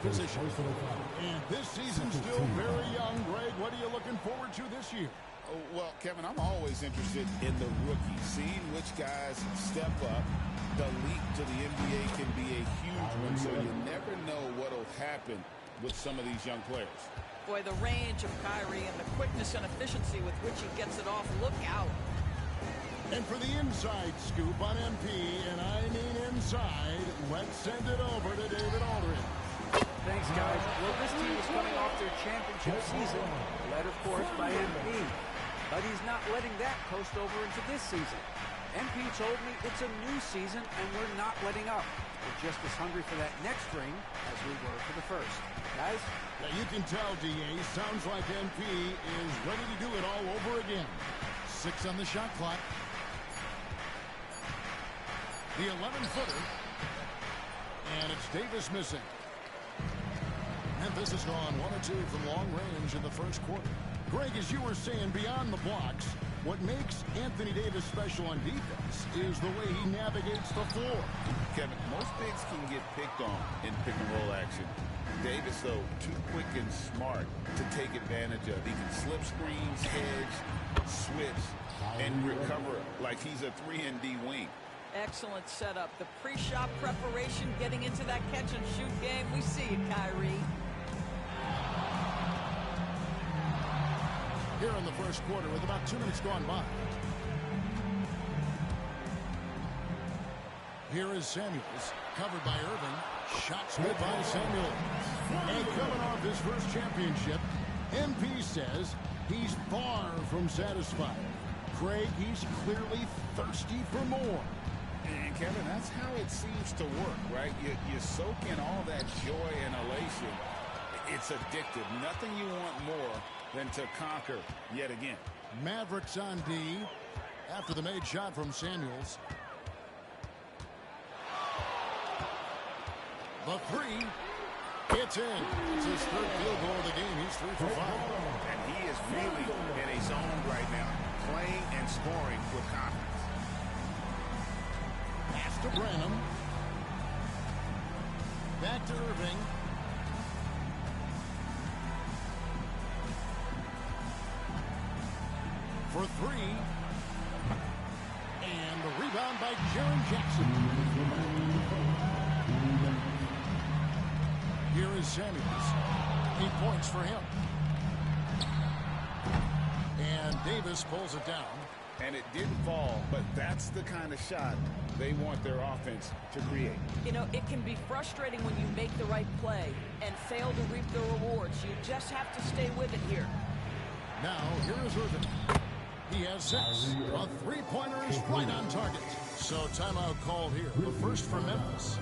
position. And this season's still very young. Greg, what are you looking forward to this year? Oh, well, Kevin, I'm always interested in the rookies, seeing which guys step up. The leap to the NBA can be a huge one, so you never know what will happen with some of these young players. Boy, the range of Kyrie and the quickness and efficiency with which he gets it off. Look out. And for the inside scoop on MP, and I mean inside, let's send it over to David Aldridge. Thanks, guys. Well, this team is coming off their championship season, led, of course, by MP. But he's not letting that coast over into this season. MP told me it's a new season, and we're not letting up. We're just as hungry for that next ring as we were for the first. Guys? Now you can tell, DA, sounds like MP is ready to do it all over again. 6 on the shot clock. The 11-footer. And it's Davis missing. Memphis has gone 1 or 2 from long range in the first quarter. Greg, as you were saying, beyond the blocks, what makes Anthony Davis special on defense is the way he navigates the floor. Kevin, most bigs can get picked on in pick-and-roll action. Davis, though, too quick and smart to take advantage of. He can slip screens, hedge, switch, and recover like he's a 3-and-D wing. Excellent setup. The pre-shot preparation, getting into that catch-and-shoot game. We see it, Kyrie. Here in the first quarter with about 2 minutes gone by. Here is Samuels, covered by Irving. Shot scoop by Samuels. And coming off his first championship, MP says he's far from satisfied. Craig, he's clearly thirsty for more. And Kevin, that's how it seems to work, right? You soak in all that joy and elation. It's addictive. Nothing you want more than to conquer yet again. Mavericks on D after the made shot from Samuels. The 3, it's in. It's his 3rd field goal of the game. He's 3 for 5. And he is really in a zone right now, playing and scoring with confidence. Pass to Branham. Back to Irving. For 3. And the rebound by Jaren Jackson. Here is Samuels. 8 points for him. And Davis pulls it down. And it didn't fall, but that's the kind of shot they want their offense to create. You know, it can be frustrating when you make the right play and fail to reap the rewards. You just have to stay with it here. Now, here is Irving. He has 6. A 3-pointer is right on target. So timeout call here. The first for Memphis.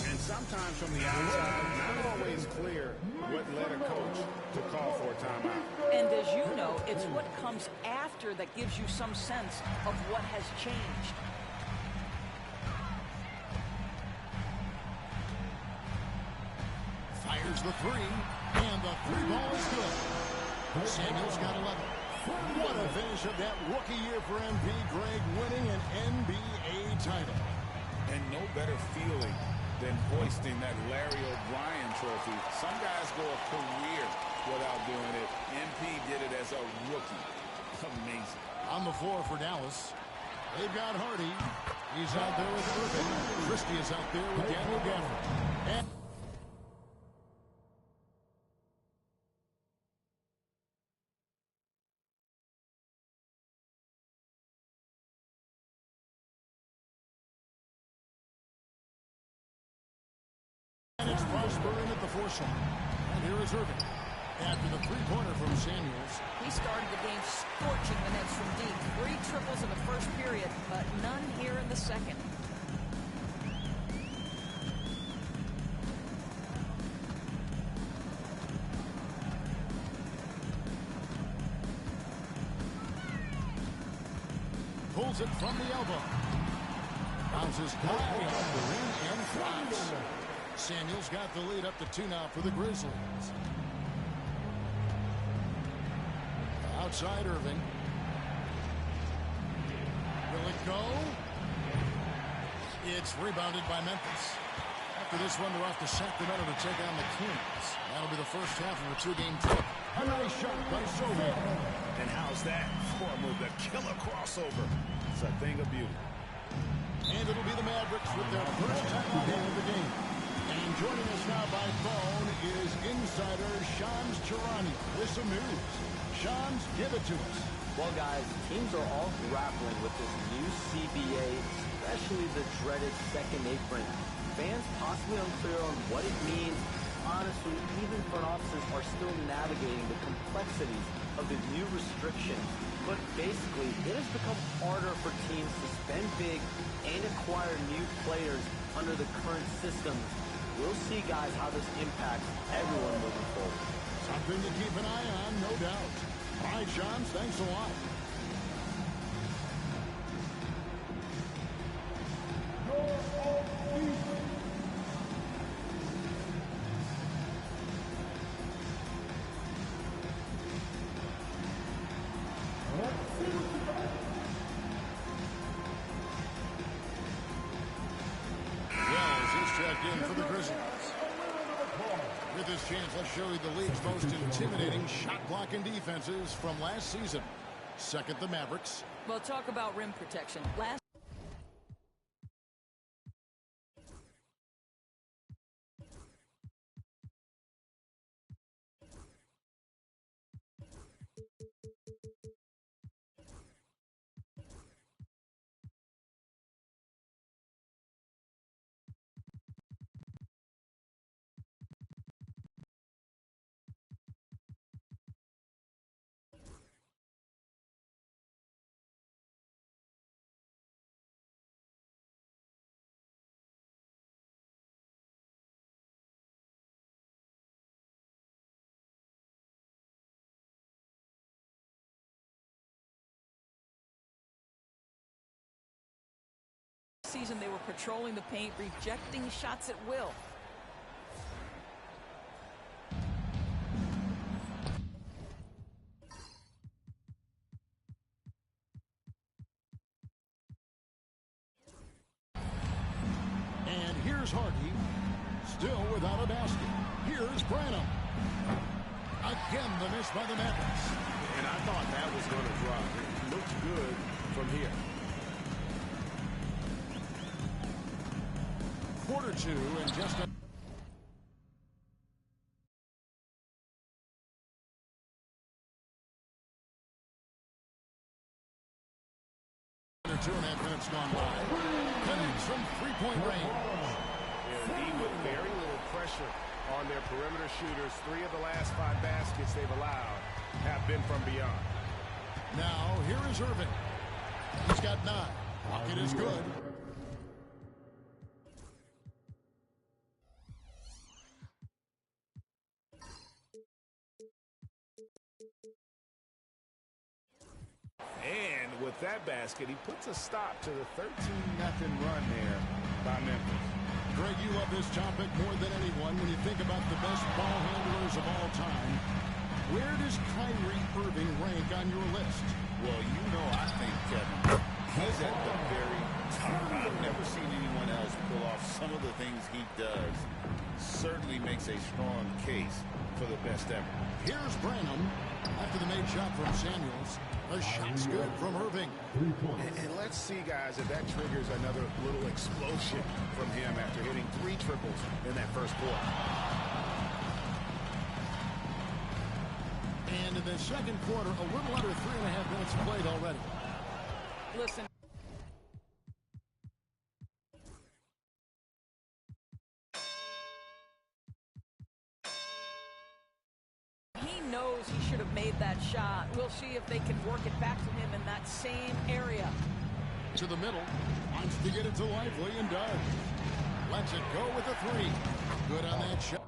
And sometimes from the outside, not always clear what led a coach to call for a timeout. And as you know, it's what comes after that gives you some sense of what has changed. Fires the 3, and the 3-ball is good. Samuels got 11. What a finish of that rookie year for MP. Greg, winning an NBA title. And no better feeling than hoisting that Larry O'Brien trophy. Some guys go a career without doing it. MP did it as a rookie. Amazing. On the floor for Dallas. They've got Hardy. He's out there with Irving. Christie is out there with Daniel Gafford. And it's Prosper in at the force line. And here is Irving. After the 3-pointer from Samuels. He started the game scorching the Nets from deep. 3 triples in the first period, but none here in the second. Fires it from the elbow. Bounces high off the rim and flies. Samuels got the lead up to 2 now for the Grizzlies. Outside Irving. Will it go? It's rebounded by Memphis. After this one, they're off to Sacramento to take on the Kings. That'll be the first half of a 2-game trip. A nice shot by Sovin. And how's that for a move? The killer crossover. It's a thing of beauty. And it'll be the Mavericks with their first time out of the game. And joining us now by phone is insider Shams Charania with some news. Shams, give it to us. Well, guys, teams are all grappling with this new CBA, especially the dreaded second apron. Fans possibly unclear on what it means. Honestly, even front offices are still navigating the complexities of the new restrictions. But basically, it has become harder for teams to spend big and acquire new players under the current systems. We'll see, guys, how this impacts everyone moving forward. Something to keep an eye on, no doubt. All right, Shams, thanks a lot. Wells is checked in for the Grizzlies. With this chance, let's show you the league's most intimidating shot-blocking defenses from last season. Second, the Mavericks. Well, talk about rim protection. Last season, they were patrolling the paint, rejecting shots at will. And here's Hardy, still without a basket. Here's Branham. Again, the miss by the Mavericks. And I thought that was going to drop. It looks good from here. Quarter 2 and just a... Under 2.5 minutes gone by. Connects from three-point range. Indeed, with very little pressure on their perimeter shooters. 3 of the last 5 baskets they've allowed have been from beyond. Now, here is Irving. He's got 9. Bucket is good. And with that basket, he puts a stop to the 13-0 run there by Memphis. Greg, you love this topic more than anyone when you think about the best ball handlers of all time. Where does Kyrie Irving rank on your list? Well, you know, I think, Kevin, he's at the very top. I've never seen anyone else pull off some of the things he does. Certainly makes a strong case for the best ever. Here's Branham. After the made shot from Samuels, the shot's good from Irving. And let's see, guys, if that triggers another little explosion from him after hitting 3 triples in that first quarter. And in the second quarter, a little under 3.5 minutes played already. Listen. He knows he should have made that shot. We'll see if they can work it back to him in that same area. To the middle. Wants to get it to Lively and does. Lets it go with a 3. Good on that shot.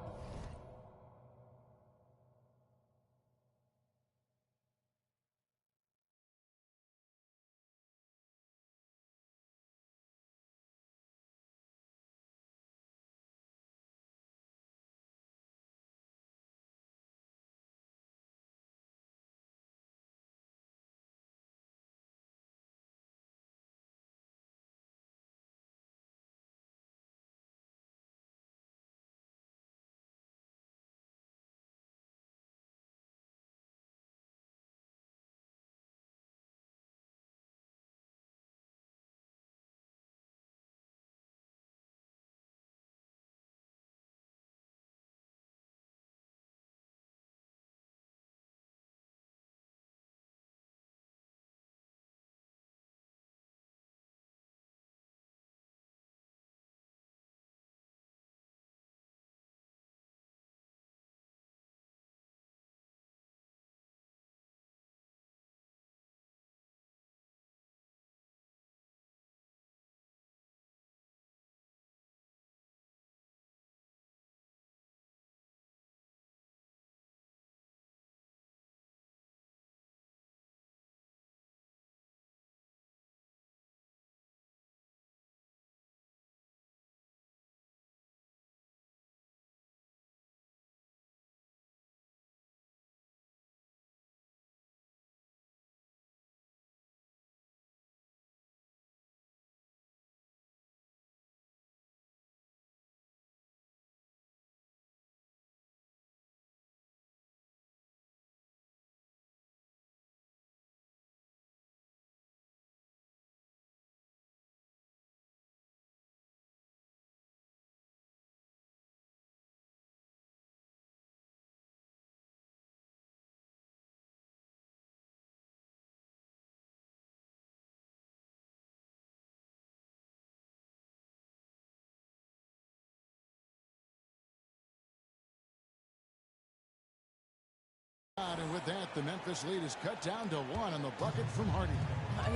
And with that, the Memphis lead is cut down to 1 on the bucket from Hardy.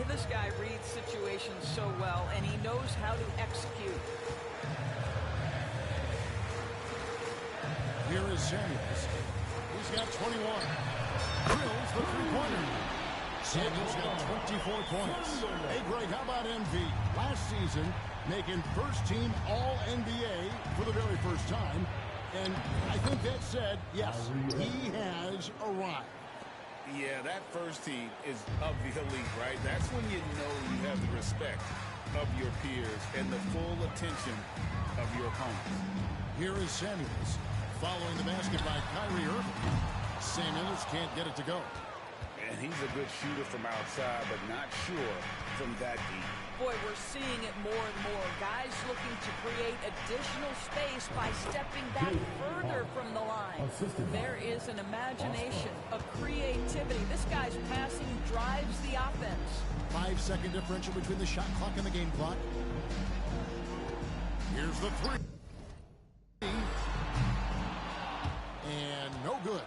This guy reads situations so well, and he knows how to execute. Here is Samuels. He's got 21. Drills the three-pointer. Samuels got 24 points. Hey, Greg, how about MV? Last season, making first-team All-NBA for the very first time. And I think that said, yes, he has arrived. Yeah, that first team is of the elite, right? That's when you know you have the respect of your peers and the full attention of your opponents. Here is Samuels. Following the basket by Kyrie Irving. Samuels can't get it to go. And he's a good shooter from outside, but not sure from that deep. Boy, we're seeing it more and more. Guys looking to create additional space by stepping back further from the line. There is an imagination, a creativity. This guy's passing drives the offense. 5-second differential between the shot clock and the game clock. Here's the three. And no good.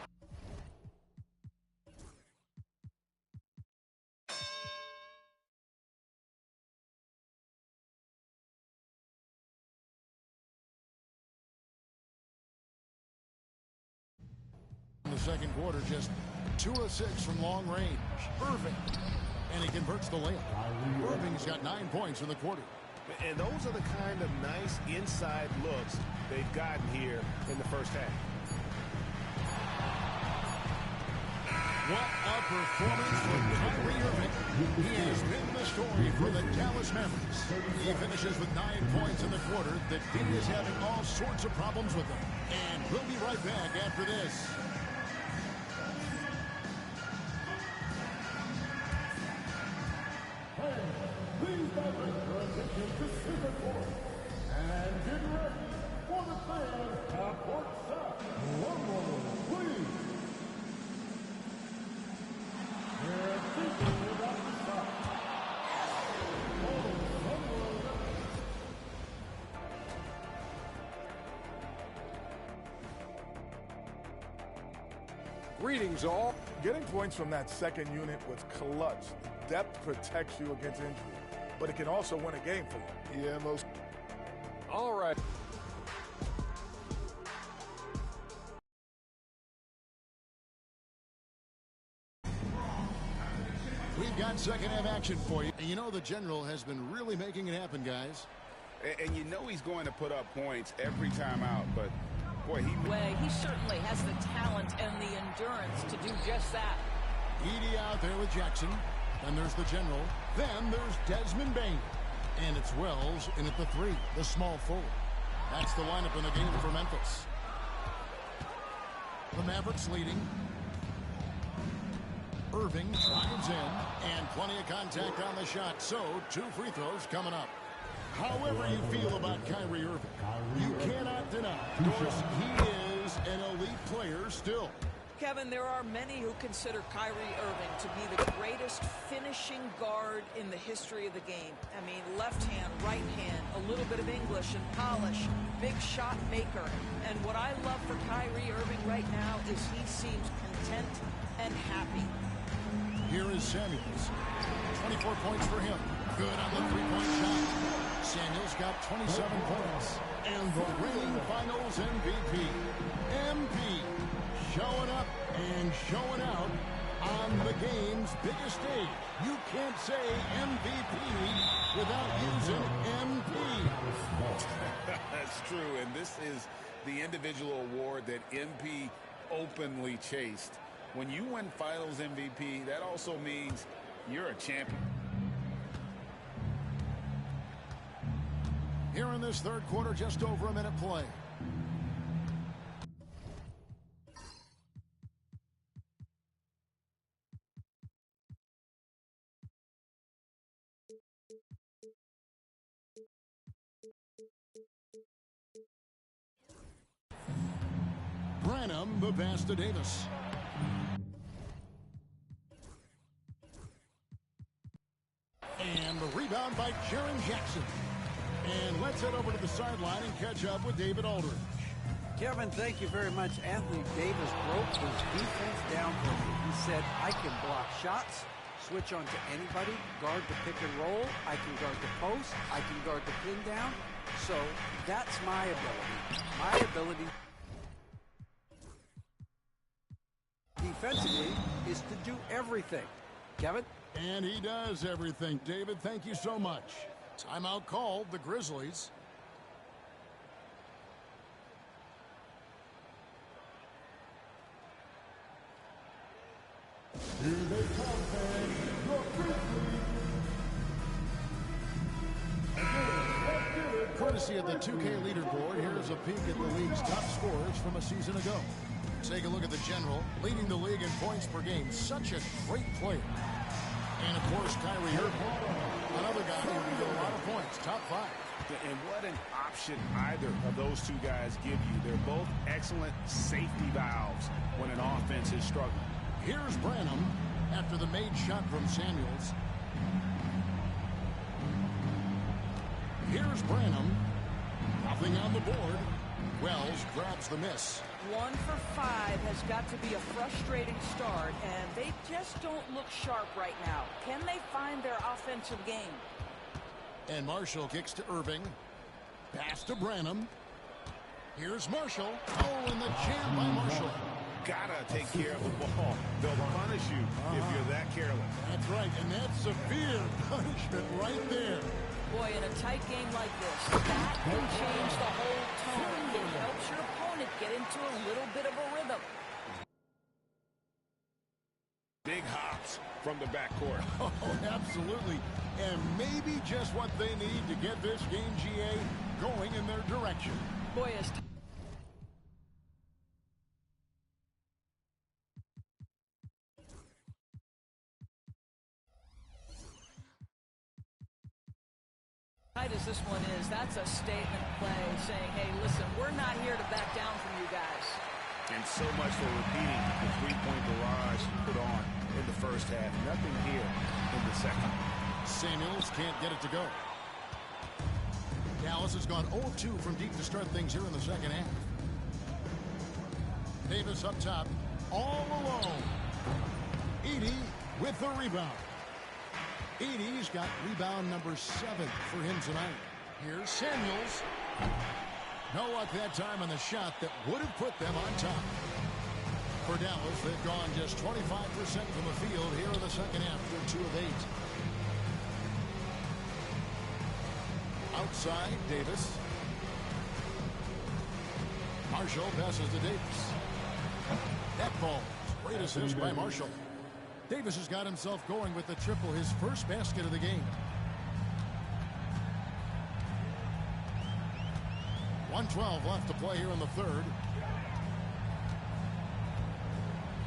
In the second quarter, just 2 of 6 from long range. Irving. And he converts the layup. Irving's got 9 points in the quarter. And those are the kind of nice inside looks they've gotten here in the first half. What a performance from Kyrie Irving. He has been the story for the Dallas Mavericks. He finishes with 9 points in the quarter. The D is having all sorts of problems with him. And we'll be right back after this. Please direct your attention to center court and get ready for the fans at courtside. One moment, please. They're thinking about the shot. Greetings, all. Getting points from that second unit was clutch. Depth protects you against injury, but it can also win a game for you. Yeah, most. All right. We've got second half action for you. And you know the General has been really making it happen, guys. And you know he's going to put up points every time out, but boy, he certainly has the talent and the endurance to do just that. Edey out there with Jackson. Then there's the General. Then there's Desmond Bane. And it's Wells in at the 3, the small forward. That's the lineup in the game for Memphis. The Mavericks leading. Irving drives in, and plenty of contact on the shot. So, 2 free throws coming up. However you feel about Kyrie Irving, you cannot deny, Doris, he is an elite player still. Kevin, there are many who consider Kyrie Irving to be the greatest finishing guard in the history of the game. I mean, left hand, right hand, a little bit of English and polish, big shot maker. And what I love for Kyrie Irving right now is he seems content and happy. Here is Samuels. 24 points for him. Good on the three-point shot. Samuels got 27 points. And the reigning finals MVP, MP, showing up and showing out on the game's biggest stage. You can't say MVP without using MP. That's true, and this is the individual award that MP openly chased. When you win Finals MVP, that also means you're a champion. Here in this third quarter, just over a minute play. Branham, the pass to Davis. And the rebound by Jaren Jackson. And let's head over to the sideline and catch up with David Aldridge. Kevin, thank you very much. Anthony Davis broke his defense down for me. He said, I can block shots, switch on to anybody, guard the pick and roll, I can guard the post, I can guard the pin down. So that's my ability. My ability defensively is to do everything. Kevin? And he does everything. David, thank you so much. Timeout called, the Grizzlies. Here they come, fans. Your Grizzlies. Courtesy of the 2K leaderboard, here's a peek at the league's top scorers from a season ago. Take a look at the general, leading the league in points per game. Such a great player. And, of course, Kyrie Irving, another guy who can get a lot of points, top 5. And what an option either of those two guys give you. They're both excellent safety valves when an offense is struggling. Here's Branham after the made shot from Samuels. Here's Branham. Nothing on the board. Wells grabs the miss. 1 for 5 has got to be a frustrating start, and they just don't look sharp right now. Can they find their offensive game? And Marshall kicks to Irving. Pass to Branham. Here's Marshall. Oh, and the jam by Marshall. Gotta take care of the ball. They'll punish you if you're that careless. That's right, and that's severe punishment right there. Boy, in a tight game like this, that can change the whole tone. It helps your opponent get into a little bit of a rhythm. Big hops from the backcourt. Oh, absolutely. And maybe just what they need to get this game, GA, going in their direction. Boy, as tight as this one is, that's a statement play saying, hey, listen, we're not here to back down from you guys. And so much for repeating the three-point barrage put on in the first half. Nothing here in the second. Samuels can't get it to go. Dallas has gone 0-2 from deep to start things here in the second half. Davis up top, all alone. Edey with the rebound. Edey's got rebound number 7 for him tonight. Here's Samuels. No luck that time on the shot that would have put them on top. For Dallas, they've gone just 25% from the field here in the second half. They're 2 of 8. Outside, Davis. Marshall passes to Davis. That ball. Great assist by Marshall. Davis has got himself going with the triple, his first basket of the game. 1:12 left to play here in the third.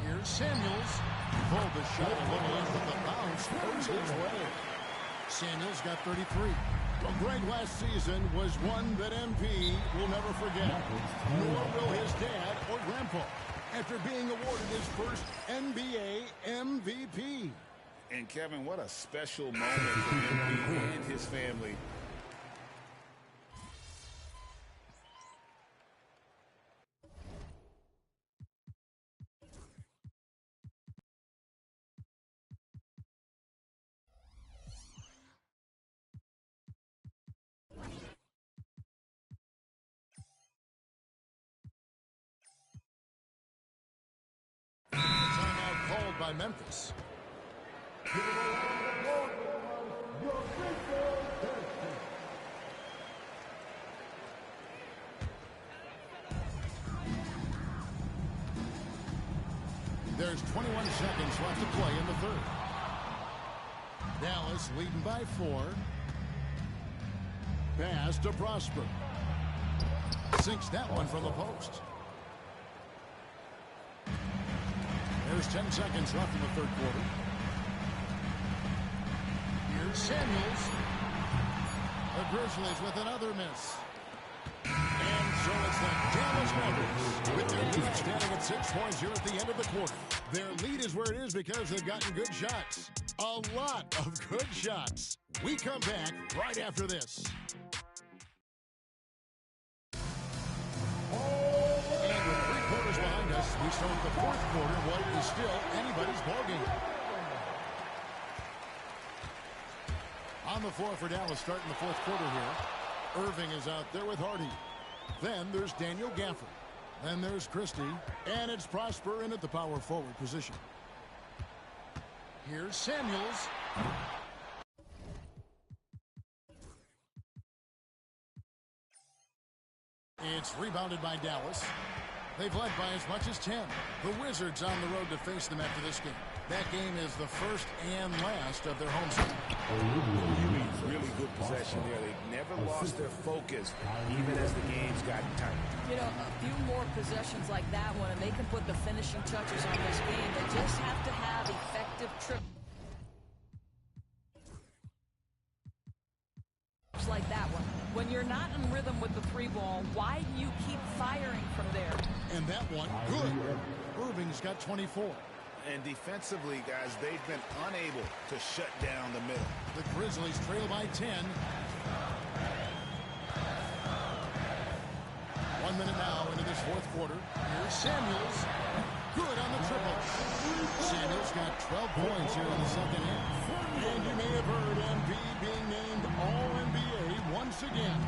Here's Samuels. Pulled the shot a little in, but the bounce goes his way. Samuels got 33. Well, Greg last season was one that MP will never forget. Nor will his dad or grandpa, after being awarded his first NBA MVP. And Kevin, what a special moment for MP and his family. Timeout called by Memphis. There's 21 seconds left to play in the third. Dallas leading by 4. Pass to Prosper. Sinks that one from the post. There's 10 seconds left in the third quarter. Here's Samuels. The Grizzlies with another miss. And so it's the Dallas Mavericks with their lead standing at 6 points here at the end of the quarter. Their lead is where it is because they've gotten good shots. A lot of good shots. We come back right after this. Oh, So the fourth quarter, what is still anybody's ballgame. On the floor for Dallas starting the fourth quarter here. Irving is out there with Hardy. Then there's Daniel Gafford. Then there's Christie. And it's Prosper in at the power forward position. Here's Samuels. It's rebounded by Dallas. They've led by as much as 10. The Wizards on the road to face them after this game. That game is the first and last of their home season. Really good possession there. They've never lost their focus, even as the game's gotten tight. You know, a few more possessions like that one, and they can put the finishing touches on this game. They just have to have effective trips like that one. When you're not in rhythm with the three ball, why do you keep firing from there? And that one, good. Irving's got 24. And defensively, guys, they've been unable to shut down the middle. The Grizzlies trail by 10. 1 minute now into this fourth quarter. Here's Samuels. Good on the triple. Samuels got 12 points here in the second half. And you may have heard MP being named All-NBA once again.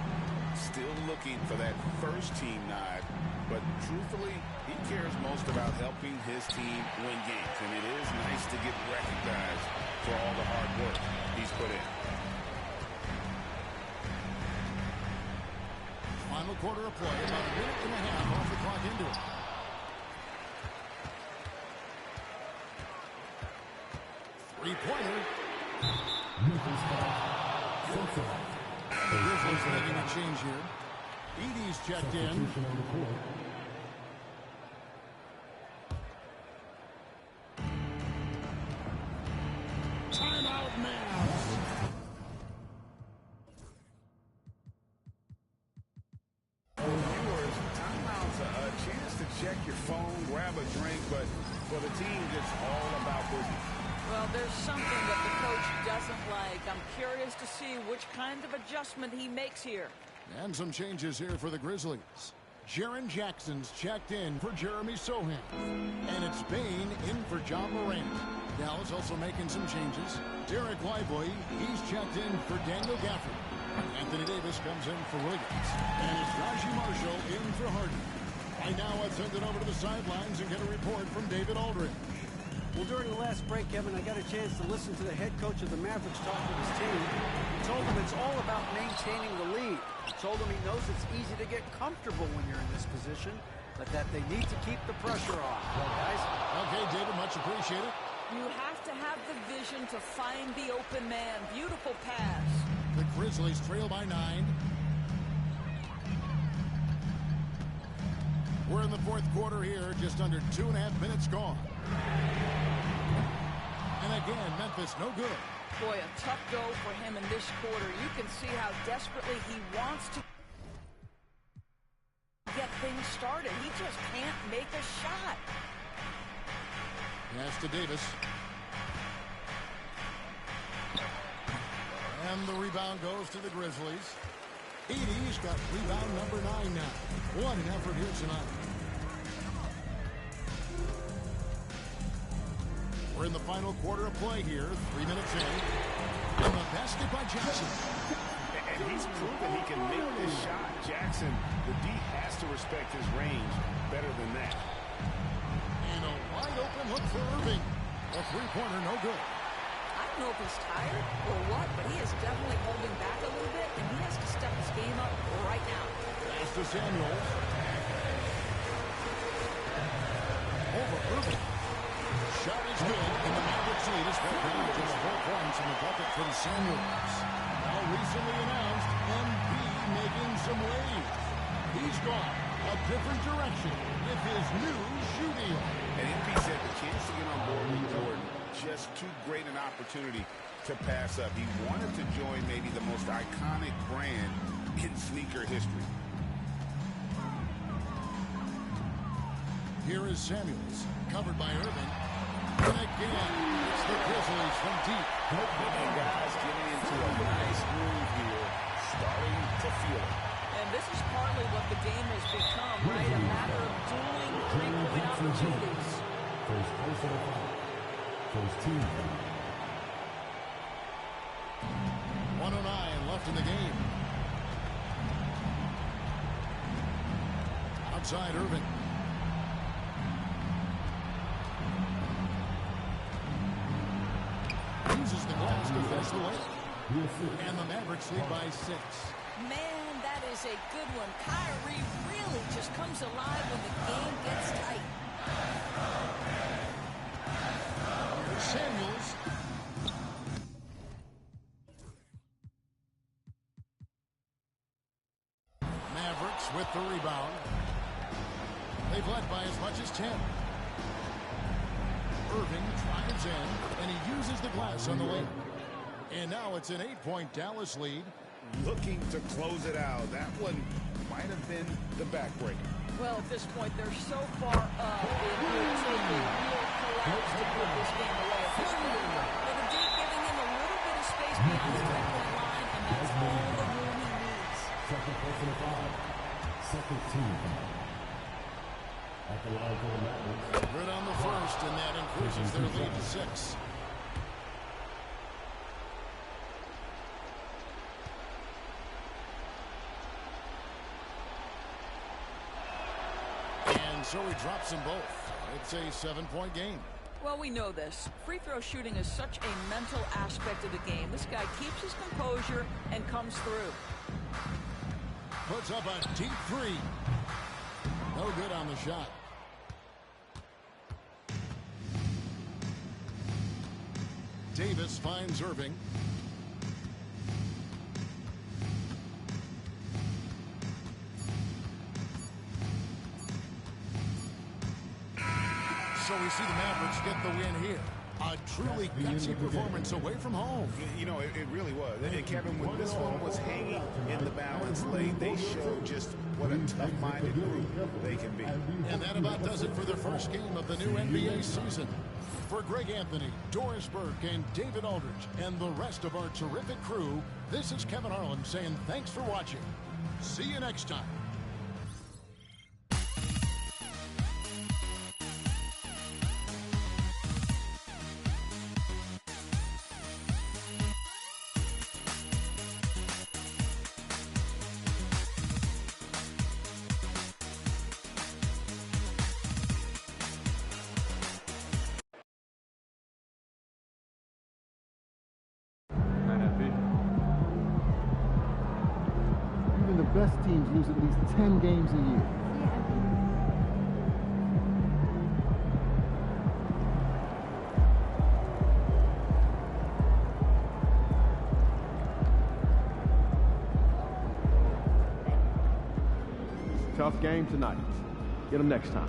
Still looking for that first-team nod, but truthfully, he cares most about helping his team win games, and it is nice to get recognized for all the hard work he's put in. Final quarter of play, about a minute and a half off the clock into it. Three-pointer. The Grizzlies making a change here. Edey's checked in. Timeout, Mavs. Viewers, timeout's a chance to check your phone, grab a drink, but for the team, it's all about business. Well, there's something that the coach doesn't like. I'm curious to see which kind of adjustment he makes here. And some changes here for the Grizzlies. Jaren Jackson's checked in for Jeremy Sohan. And it's Bane in for John Morant. Dallas also making some changes. Derek Lively, he's checked in for Daniel Gafford. Anthony Davis comes in for Williams. And it's Raji Marshall in for Harden. Right now, let's send it over to the sidelines and get a report from David Aldridge. Well, during the last break, Kevin, I got a chance to listen to the head coach of the Mavericks talk with his team. He told them it's all about maintaining the lead. He told them he knows it's easy to get comfortable when you're in this position, but that they need to keep the pressure on. Well, guys. Okay, David, much appreciated. You have to have the vision to find the open man. Beautiful pass. The Grizzlies trail by 9. We're in the fourth quarter here, just under 2.5 minutes gone. And again, Memphis no good. Boy, a tough go for him in this quarter. You can see how desperately he wants to get things started. He just can't make a shot. Pass to Davis. And the rebound goes to the Grizzlies. Edey's got rebound number 9 now. What an effort here tonight. We're in the final quarter of play here. 3 minutes in. And the basket by Jackson. And he's proven he can make this shot. Jackson, the D has to respect his range better than that. And a wide open look for Irving. A three-pointer, no good. I don't know if he's tired or what, but he is definitely holding back a little bit, and he has to step his game up right now. Pass to Samuels. Over Irving. Shot is good, and the Mavericks lead is back down to just 4 points in the bucket from Samuels. Now recently announced, MP making some waves. He's gone a different direction with his new shoe deal. And MP said the chance to get on board with Jordan, just too great an opportunity to pass up. He wanted to join maybe the most iconic brand in sneaker history. Here is Samuels, covered by Irving. And again, it's the Grizzlies from deep. And guys getting into a nice groove here, starting to feel it. And this is partly what the game has become, right? A matter of dueling three-point opportunities. First personal foul. First team foul. 1:09 left in the game. Outside Irving. Uses the glass to finish the lane. And the Mavericks lead by 6. Man, that is a good one. Kyrie really just comes alive when the game gets tight. Here's Samuels. Mavericks with the rebound. They've led by as much as 10. Irving drives in, and he uses the glass on the lane. And now it's an 8-point Dallas lead. Looking to close it out. That one might have been the backbreaker. Well, at this point, they're so far up, it would take a real collapse to put this game away at this point. Well, the Duke giving him a little bit of space beyond the three-point line, and that's all the room he needs. Second personal foul. Second team foul. At the line for the Mavericks. Good on the first, and that increases their lead to 6. And so he drops them both. It's a 7-point game. Well, we know this. Free throw shooting is such a mental aspect of the game. This guy keeps his composure and comes through. Puts up a deep 3. No good on the shot. Davis finds Irving. So we see the Mavericks get the win here. A truly gutsy performance away from home. You know, it really was. And Kevin, when this one was hanging in the balance lane, they showed just what a tough-minded group they can be. And that about does it for the first game of the new NBA season. For Greg Anthony, Doris Burke, and David Aldridge, and the rest of our terrific crew, this is Kevin Harlan saying thanks for watching. See you next time. Even the best teams lose at least 10 games a year. Tough game tonight. Get them next time.